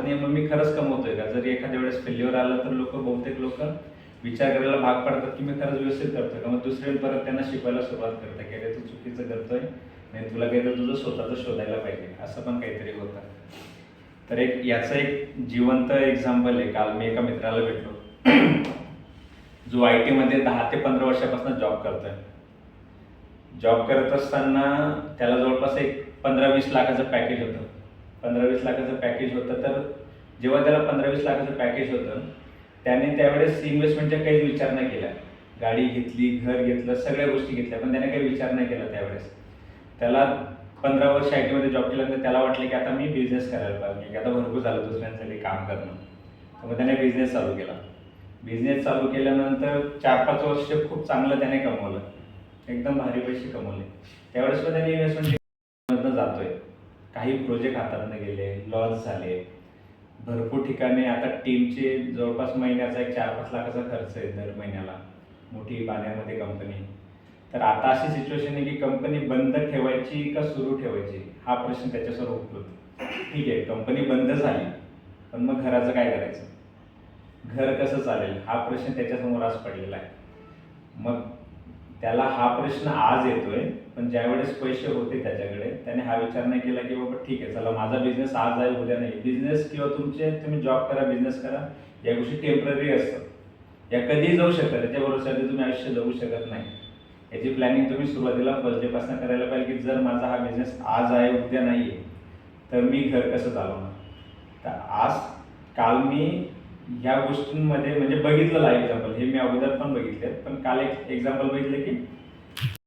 चालत नाही, मग मी खरंच कमवतोय का? जर एखाद्या वेळेस फेल्युअर आलं तर बहुतेक लोक विचार करायला भाग पडतात की मी खरंच व्यवस्थित करतोय का? मग दुसरे परत त्यांना शिकवायला सुरुवात करतात की अरे तू चुकीचं करतोय, नाही तुला काहीतरी तुझं स्वतःचं शोधायला पाहिजे, असं पण काहीतरी होतं. तर याचं एक जिवंत एक्झाम्पल आहे. काल मी एका मित्राला भेटलो जो IT मध्ये 10 ते 15 वर्षापासून जॉब करतोय. जॉब करत असताना त्याला जवळपास एक 15-20 लाखाचं पॅकेज होतं. 15-20 लाखाचं पॅकेज होतं. तर जेव्हा त्याला 15-20 लाखाचं पॅकेज होतं, त्याने त्यावेळेस इन्व्हेस्टमेंटचा काहीच विचार नाही केला. गाडी घेतली, घर घेतलं, सगळ्या गोष्टी घेतल्या, पण त्याने काही विचार नाही केला त्यावेळेस. त्याला 15 वर्ष IT मध्ये जॉब केल्यानंतर त्याला वाटलं की आता मी बिझनेस करायला पाहिजे, की आता भरपूर झालं दुसऱ्यांसाठी काम करणं. तर मग त्याने बिझनेस चालू केला. बिझनेस चालू केल्यानंतर 4-5 वर्ष खूप चांगलं त्याने कमवलं, एकदम भारी पैसे कमवले. त्यावेळेस पण त्याने इन्व्हेस्टमेंट जातोय, काही प्रोजेक्ट हातातनं गेले, लॉस झाले भरपूर ठिकाणी. आता टीमचे जवळपास महिन्याचा एक 4-5 लाखाचा खर्च आहे दर महिन्याला, मोठी पाण्यामध्ये कंपनी. तर आता अशी सिच्युएशन आहे की कंपनी बंद ठेवायची का सुरू ठेवायची हा प्रश्न त्याच्यासमोर उठतो. ठीक आहे, कंपनी बंद झाली, पण मग घराचं काय करायचं? घर कसं चालेल हा प्रश्न त्याच्यासमोर आज पडलेला आहे. मग त्याला हा प्रश्न आज येतोय, पण ज्यावेळेस पैसे होते त्याच्याकडे त्याने हा विचार नाही केला की बाबा ठीक आहे चला माझा बिझनेस आज आहे उद्या नाही. बिझनेस किंवा तुम्ही जॉब करा, बिझनेस करा, या गोष्टी टेम्पररी असतात, या कधीही जाऊ शकतात. त्याच्या भरोश्याने तुम्ही आयुष्य जगू शकत नाही. याची प्लॅनिंग तुम्ही सुरुवातीला फर्स्ट डेपासून करायला पाहिजे की जर माझा हा बिझनेस आज आहे उद्या नाही आहे तर मी घर कसं चालवणार. तर आज काल मी ह्या गोष्टींमध्ये म्हणजे बघितलं लाईव्ह एक्झाम्पल, हे मी अगोदर पण बघितले, पण काल एक एक्झाम्पल बघितलं की